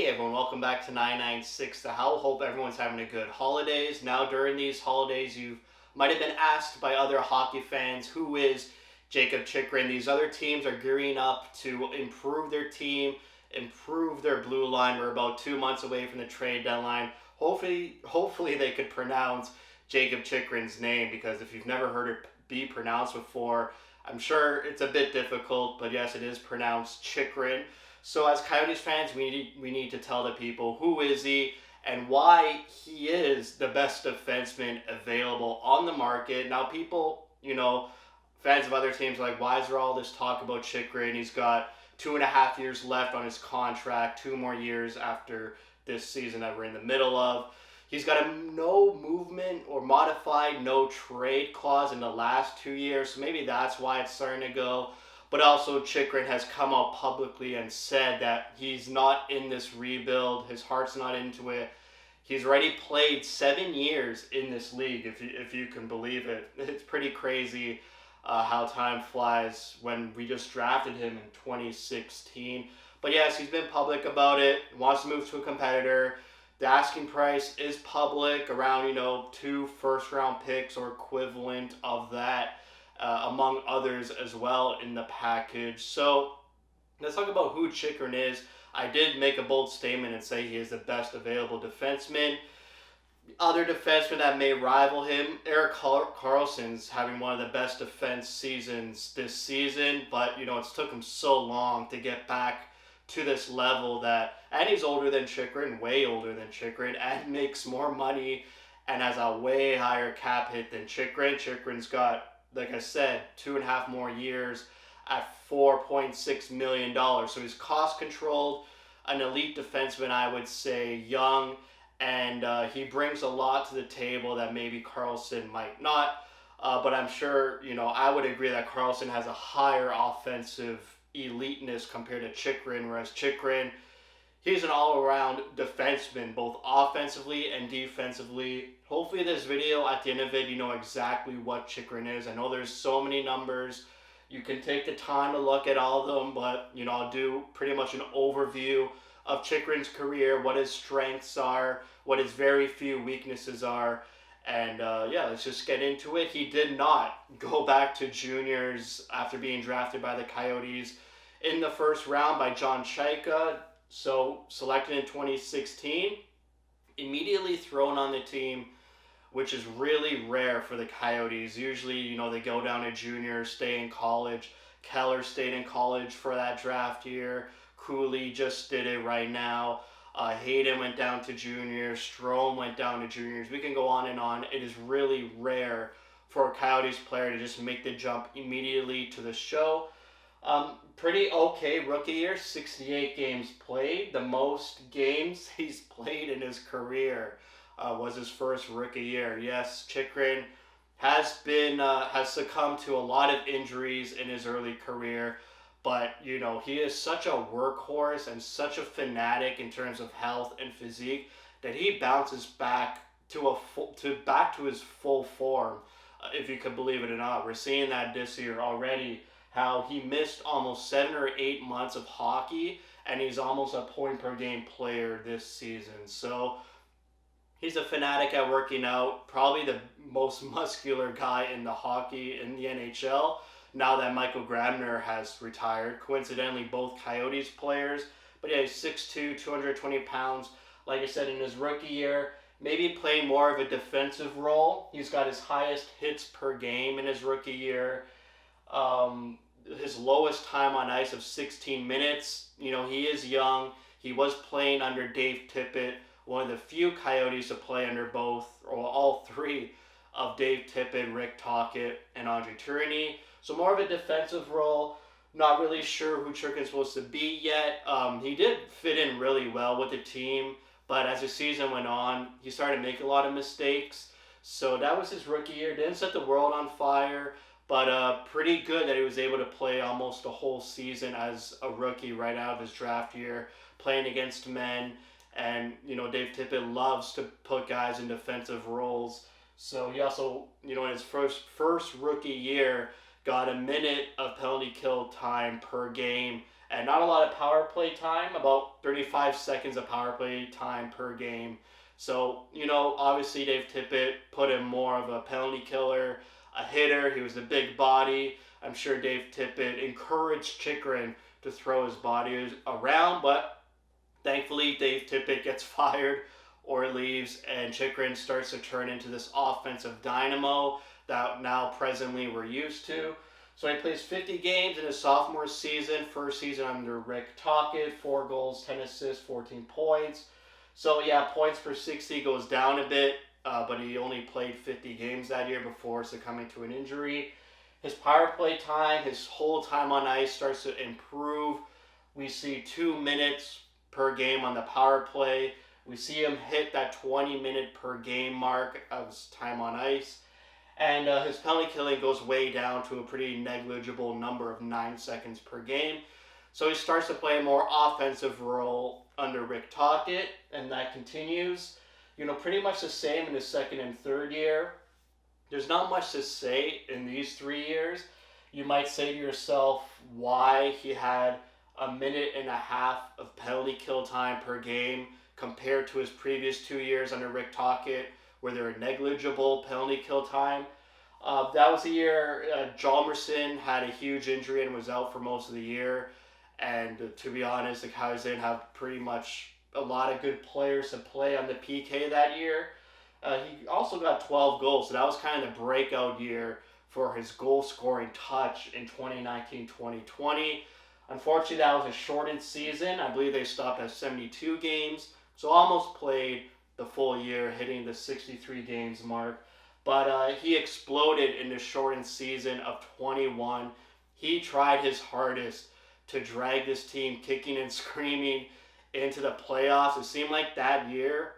Hey everyone, welcome back to 996 The Howl. Hope everyone's having a good holidays. Now during these holidays, you might have been asked by other hockey fans, who is Jakob Chychrun? These other teams are gearing up to improve their team, improve their blue line. We're about 2 months away from the trade deadline. Hopefully they could pronounce Jakob Chychrun's name, because if you've never heard it be pronounced before, I'm sure it's a bit difficult, but yes, it is pronounced Chychrun. So as Coyotes fans, we need to tell the people who is he and why he is the best defenseman available on the market. Now people, fans of other teams are like, why is there all this talk about Chychrun? He's got 2.5 years left on his contract, 2 more years after this season that we're in the middle of. He's got a no movement or modified no trade clause in the last 2 years, so maybe that's why it's starting to go. But also, Chychrun has come out publicly and said that he's not in this rebuild. His heart's not into it. He's already played 7 years in this league, if you can believe it. It's pretty crazy how time flies when we just drafted him in 2016. But yes, he's been public about it. Wants to move to a competitor. The asking price is public, around 2 first-round picks or equivalent of that. Among others as well in the package. So let's talk about who Chychrun is. I did make a bold statement and say he is the best available defenseman. Other defensemen that may rival him, Erik Karlsson's having one of the best defense seasons this season, but it's took him so long to get back to this level and he's older than Chychrun, way older than Chychrun, and makes more money and has a way higher cap hit than Chychrun. Chychrun's got, like I said, 2.5 more years at $4.6 million. So he's cost controlled, an elite defenseman, I would say, young, and he brings a lot to the table that maybe Karlsson might not. But I'm sure, I would agree that Karlsson has a higher offensive eliteness compared to Chychrun, whereas Chychrun, he's an all-around defenseman, both offensively and defensively. Hopefully this video, at the end of it, you know exactly what Chychrun is. I know there's so many numbers. You can take the time to look at all of them, but, I'll do pretty much an overview of Chychrun's career, what his strengths are, what his very few weaknesses are. And, let's just get into it. He did not go back to juniors after being drafted by the Coyotes in the first round by John Chychrun. So, selected in 2016, immediately thrown on the team, which is really rare for the Coyotes. Usually, they go down to juniors, stay in college. Keller stayed in college for that draft year. Cooley just did it right now. Hayden went down to juniors. Strome went down to juniors. We can go on and on. It is really rare for a Coyotes player to just make the jump immediately to the show. Pretty okay rookie year, 68 games played. The most games he's played in his career was his first rookie year. Yes, Chychrun has succumbed to a lot of injuries in his early career, but he is such a workhorse and such a fanatic in terms of health and physique that he bounces back to his full form, if you could believe it or not. We're seeing that this year already, how he missed almost 7 or 8 months of hockey, and he's almost a point per game player this season. So he's a fanatic at working out, probably the most muscular guy in the NHL, now that Michael Grabner has retired. Coincidentally, both Coyotes players. But yeah, he's 6'2", 220 pounds. Like I said, in his rookie year, maybe playing more of a defensive role. He's got his highest hits per game in his rookie year. His lowest time on ice of 16 minutes. He is young. He was playing under Dave Tippett, one of the few Coyotes to play under both, or all three of Dave Tippett, Rick Tocchet, and Andre Tourigny. So more of a defensive role. Not really sure who Chychrun's supposed to be yet. He did fit in really well with the team, but as the season went on, he started to make a lot of mistakes. So that was his rookie year. Didn't set the world on fire, but pretty good that he was able to play almost a whole season as a rookie right out of his draft year, playing against men. And, Dave Tippett loves to put guys in defensive roles. So he also, in his first rookie year, got a minute of penalty kill time per game and not a lot of power play time, about 35 seconds of power play time per game. So, obviously Dave Tippett put him more of a penalty killer, a hitter. He was a big body. I'm sure Dave Tippett encouraged Chychrun to throw his body around, but thankfully Dave Tippett gets fired or leaves, and Chychrun starts to turn into this offensive dynamo that now presently we're used to. So he plays 50 games in his sophomore season, first season under Rick Tocchet, 4 goals, 10 assists, 14 points. So yeah, points per 60 goes down a bit, but he only played 50 games that year before succumbing to an injury. His power play time, his whole time on ice starts to improve. We see 2 minutes per game on the power play. We see him hit that 20-minute per game mark of his time on ice. And his penalty killing goes way down to a pretty negligible number of 9 seconds per game. So he starts to play a more offensive role under Rick Tocchet, and that continues. Pretty much the same in his second and third year. There's not much to say in these 3 years. You might say to yourself why he had a minute and a half of penalty kill time per game compared to his previous 2 years under Rick Tocchet, where there were negligible penalty kill time. That was the year Hjalmarsson had a huge injury and was out for most of the year. And to be honest, the Coyotes didn't have pretty much a lot of good players to play on the PK that year. He also got 12 goals, so that was kind of the breakout year for his goal-scoring touch in 2019-2020. Unfortunately, that was a shortened season. I believe they stopped at 72 games, so almost played the full year, hitting the 63 games mark. But he exploded in the shortened season of 21. He tried his hardest to drag this team kicking and screaming into the playoffs. It seemed like that year,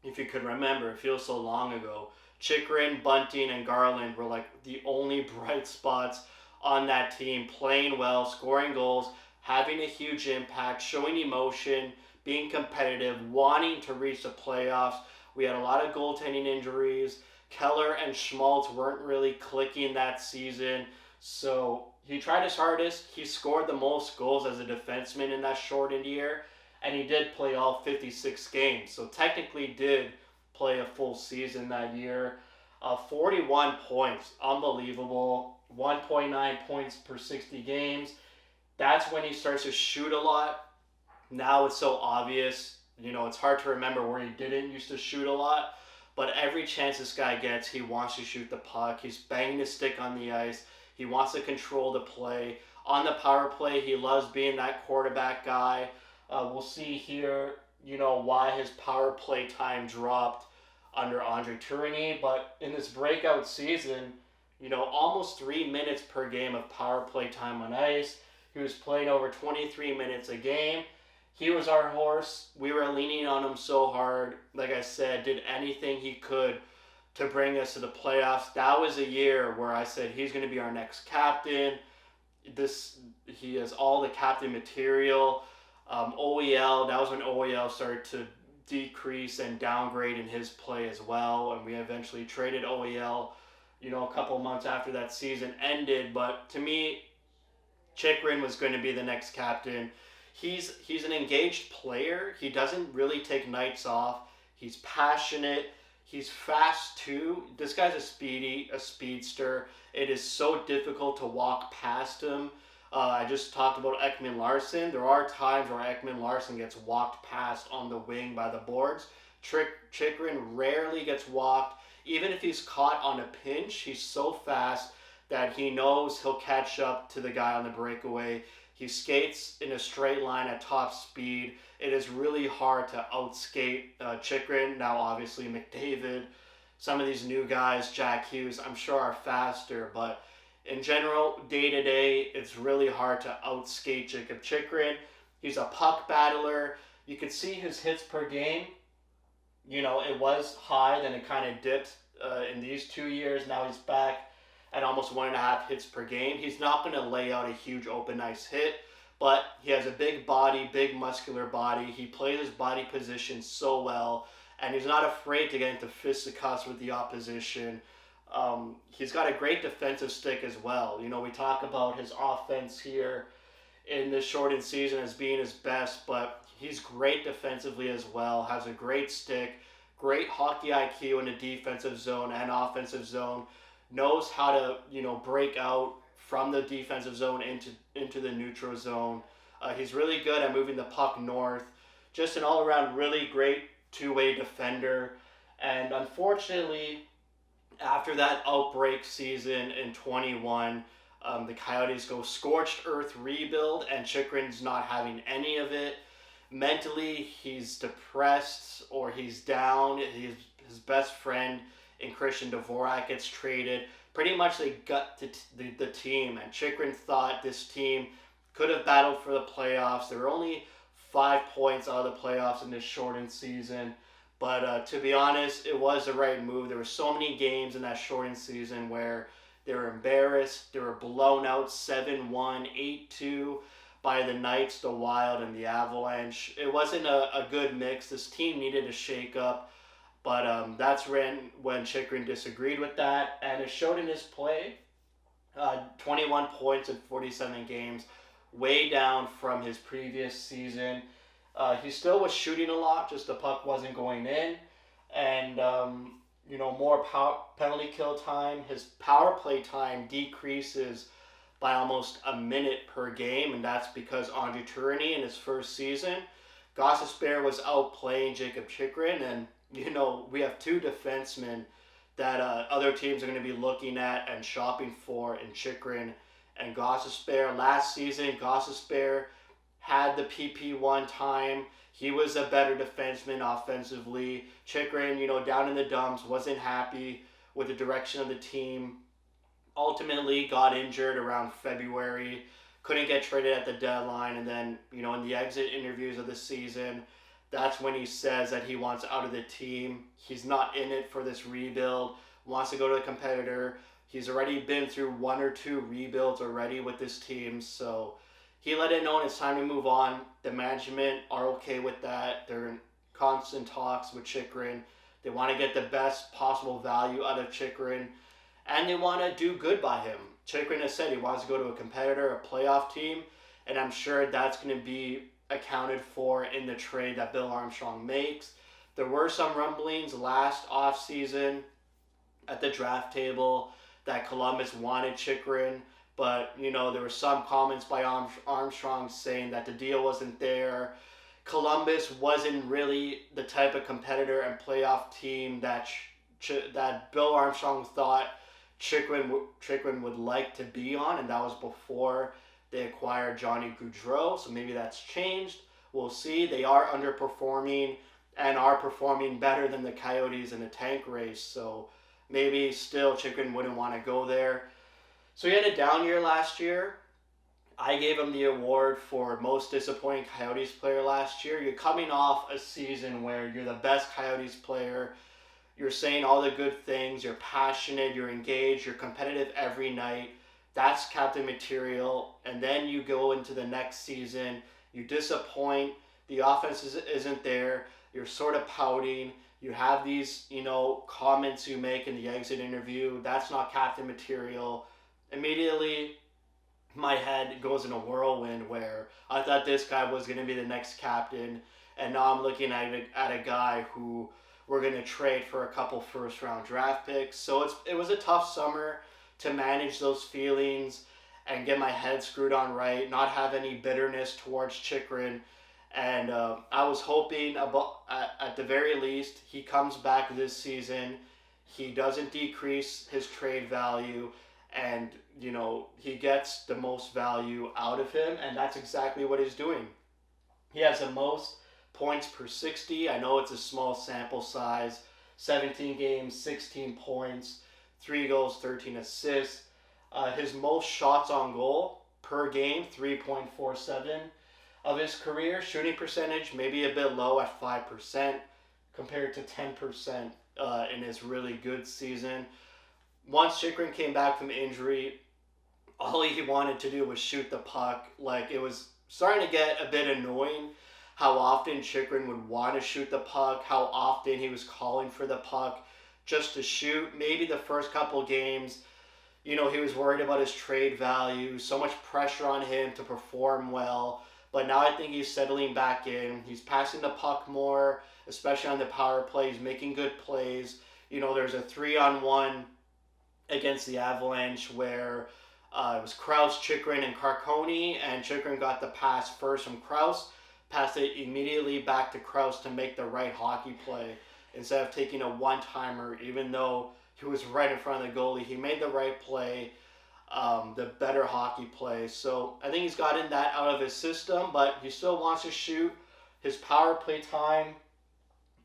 if you could remember, it feels so long ago, Chychrun, Bunting, and Garland were like the only bright spots on that team, playing well, scoring goals, having a huge impact, showing emotion, being competitive, wanting to reach the playoffs. We had a lot of goaltending injuries. Keller and Schmaltz weren't really clicking that season. So he tried his hardest. He scored the most goals as a defenseman in that shortened year. And he did play all 56 games. So technically did play a full season that year. 41 points. Unbelievable. 1.9 points per 60 games. That's when he starts to shoot a lot. Now it's so obvious. It's hard to remember where he didn't used to shoot a lot. But every chance this guy gets, he wants to shoot the puck. He's banging his stick on the ice. He wants to control the play. On the power play, he loves being that quarterback guy. We'll see here, why his power play time dropped under Andre Tourigny. But in this breakout season, almost 3 minutes per game of power play time on ice. He was playing over 23 minutes a game. He was our horse. We were leaning on him so hard. Like I said, did anything he could to bring us to the playoffs. That was a year where I said he's going to be our next captain. He has all the captain material. OEL, that was when OEL started to decrease and downgrade in his play as well. And we eventually traded OEL, a couple months after that season ended. But to me, Chychrun was going to be the next captain. He's an engaged player. He doesn't really take nights off. He's passionate. He's fast too. This guy's a speedster. It is so difficult to walk past him. I just talked about Ekman Larsson. There are times where Ekman Larsson gets walked past on the wing by the boards. Chychrun rarely gets walked. Even if he's caught on a pinch, he's so fast that he knows he'll catch up to the guy on the breakaway. He skates in a straight line at top speed. It is really hard to outskate Chychrun. Now, obviously, McDavid, some of these new guys, Jack Hughes, I'm sure are faster. But in general, day-to-day, it's really hard to outskate Jakob Chychrun. He's a puck battler. You can see his hits per game. It was high, then it kind of dipped in these 2 years. Now he's back at almost 1.5 hits per game. He's not going to lay out a huge open ice hit, but he has a big body, big muscular body. He plays his body position so well, and he's not afraid to get into fisticuffs with the opposition. He's got a great defensive stick as well. We talk about his offense here in this shortened season as being his best, but he's great defensively as well, has a great stick, great hockey IQ in the defensive zone and offensive zone, knows how to, break out from the defensive zone into the neutral zone. He's really good at moving the puck north. Just an all-around really great two-way defender. And unfortunately, after that outbreak season in 21, the Coyotes go scorched earth rebuild, and Chychrun's not having any of it. Mentally, he's depressed or he's down. His best friend in Christian Dvorak gets traded. Pretty much they gut the team, and Chychrun thought this team could have battled for the playoffs. There were only 5 points out of the playoffs in this shortened season. But to be honest, it was the right move. There were so many games in that shortened season where they were embarrassed. They were blown out 7-1, 8-2 by the Knights, the Wild, and the Avalanche. It wasn't a good mix. This team needed a shake-up. But that's when Chychrun disagreed with that. And it showed in his play. 21 points in 47 games. Way down from his previous season. He still was shooting a lot, just the puck wasn't going in. And, more penalty kill time. His power play time decreases by almost a minute per game, and that's because Andre Tourigny in his first season, Gostisbehere was outplaying Jakob Chychrun, and, we have 2 defensemen that other teams are going to be looking at and shopping for in Chychrun and Gostisbehere. Last season, Gostisbehere had the PP1 time. He was a better defenseman offensively. Chychrun, down in the dumps, wasn't happy with the direction of the team. Ultimately got injured around February. Couldn't get traded at the deadline. And then, in the exit interviews of the season, that's when he says that he wants out of the team. He's not in it for this rebuild. Wants to go to a competitor. He's already been through 1 or 2 rebuilds already with this team. So he let it know it's time to move on. The management are okay with that. They're in constant talks with Chychrun. They want to get the best possible value out of Chychrun, and they want to do good by him. Chychrun has said he wants to go to a competitor, a playoff team, and I'm sure that's going to be accounted for in the trade that Bill Armstrong makes. There were some rumblings last offseason at the draft table that Columbus wanted Chychrun. But, there were some comments by Armstrong saying that the deal wasn't there. Columbus wasn't really the type of competitor and playoff team that Bill Armstrong thought Chychrun would like to be on, and that was before they acquired Johnny Gaudreau, so maybe that's changed. We'll see. They are underperforming and are performing better than the Coyotes in the tank race, so maybe still Chychrun wouldn't want to go there. So he had a down year last year. I gave him the award for most disappointing Coyotes player last year. You're coming off a season where you're the best Coyotes player. You're saying all the good things. You're passionate. You're engaged. You're competitive every night. That's captain material. And then you go into the next season. You disappoint. The offense isn't there. You're sort of pouting. You have these, comments you make in the exit interview. That's not captain material. Immediately, my head goes in a whirlwind where I thought this guy was going to be the next captain, and now I'm looking at a guy who we're going to trade for a couple first-round draft picks. So it was a tough summer to manage those feelings and get my head screwed on right, not have any bitterness towards Chychrun. And I was hoping, at the very least, he comes back this season. He doesn't decrease his trade value. And, he gets the most value out of him, and that's exactly what he's doing. He has the most points per 60. I know it's a small sample size. 17 games, 16 points, 3 goals, 13 assists. His most shots on goal per game, 3.47. Of his career, shooting percentage maybe a bit low at 5% compared to 10% in his really good season. Once Chychrun came back from injury, all he wanted to do was shoot the puck. Like, it was starting to get a bit annoying how often Chychrun would want to shoot the puck, how often he was calling for the puck just to shoot. Maybe the first couple games, he was worried about his trade value, so much pressure on him to perform well. But now I think he's settling back in. He's passing the puck more, especially on the power play. He's making good plays. There's a 3-on-1 against the Avalanche where it was Krause, Chychrun, and Carconi, and Chychrun got the pass first from Krause, passed it immediately back to Krause to make the right hockey play instead of taking a one-timer, even though he was right in front of the goalie. He made the right play, the better hockey play. So I think he's gotten that out of his system, but he still wants to shoot. His power play time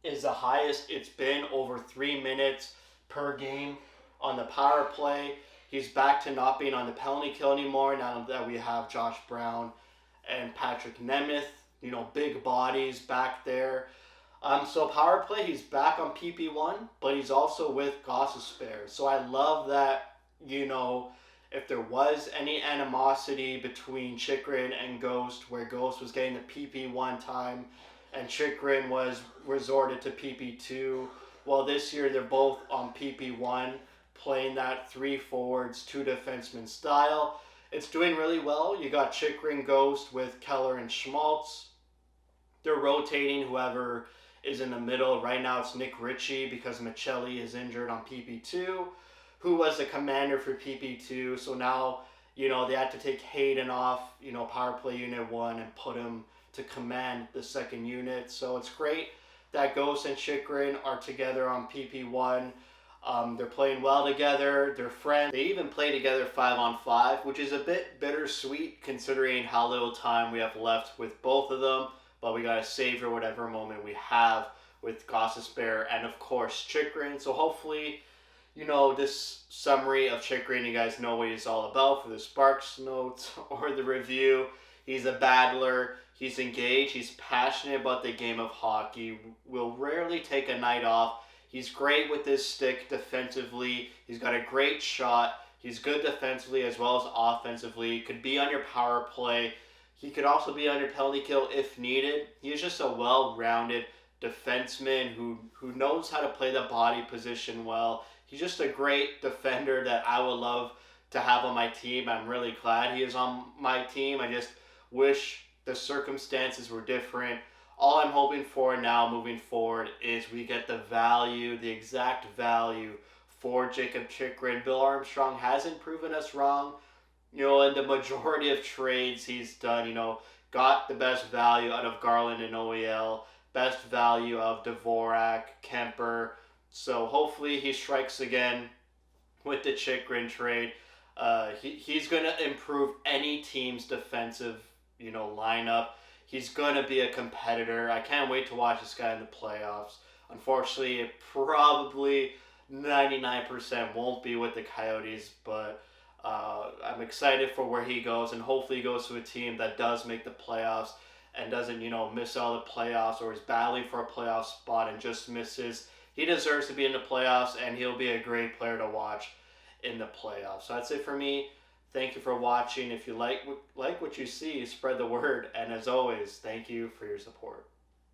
is the highest it's been, over 3 minutes per game on the power play. He's back to not being on the penalty kill anymore now that we have Josh Brown and Patrick Nemeth, big bodies back there. So power play, he's back on PP1, but he's also with Gostisbehere. So I love that, if there was any animosity between Chychrun and Ghost, where Ghost was getting the PP1 time and Chychrun was resorted to PP2, well, this year they're both on PP1, playing that 3 forwards, 2 defensemen style. It's doing really well. You got Chychrun, Ghost with Keller and Schmaltz. They're rotating whoever is in the middle. Right now it's Nick Ritchie because Michelli is injured on PP2, who was the commander for PP2. So now, they had to take Hayden off, power play unit 1 and put him to command the second unit. So it's great that Ghost and Chychrun are together on PP1. They're playing well together. They're friends. They even play together 5-on-5, which is a bit bittersweet considering how little time we have left with both of them. But we gotta savor whatever moment we have with Gostisbehere and of course Chychrun. So hopefully, this summary of Chychrun, you guys know what he's all about for the Sparks notes or the review. He's a battler. He's engaged. He's passionate about the game of hockey. Will rarely take a night off. He's great with his stick defensively. He's got a great shot. He's good defensively as well as offensively. Could be on your power play. He could also be on your penalty kill if needed. He's just a well-rounded defenseman who knows how to play the body position well. He's just a great defender that I would love to have on my team. I'm really glad he is on my team. I just wish the circumstances were different. All I'm hoping for now moving forward is we get the value, the exact value for Jakob Chychrun. Bill Armstrong hasn't proven us wrong. In the majority of trades he's done, got the best value out of Garland and OEL, best value of Dvorak, Kemper. So hopefully he strikes again with the Chychrun trade. He's going to improve any team's defensive, lineup. He's going to be a competitor. I can't wait to watch this guy in the playoffs. Unfortunately, it probably 99% won't be with the Coyotes, but I'm excited for where he goes, and hopefully he goes to a team that does make the playoffs and doesn't, miss all the playoffs or is battling for a playoff spot and just misses. He deserves to be in the playoffs, and he'll be a great player to watch in the playoffs. So that's it for me. Thank you for watching. If you like what you see, spread the word. And as always, thank you for your support.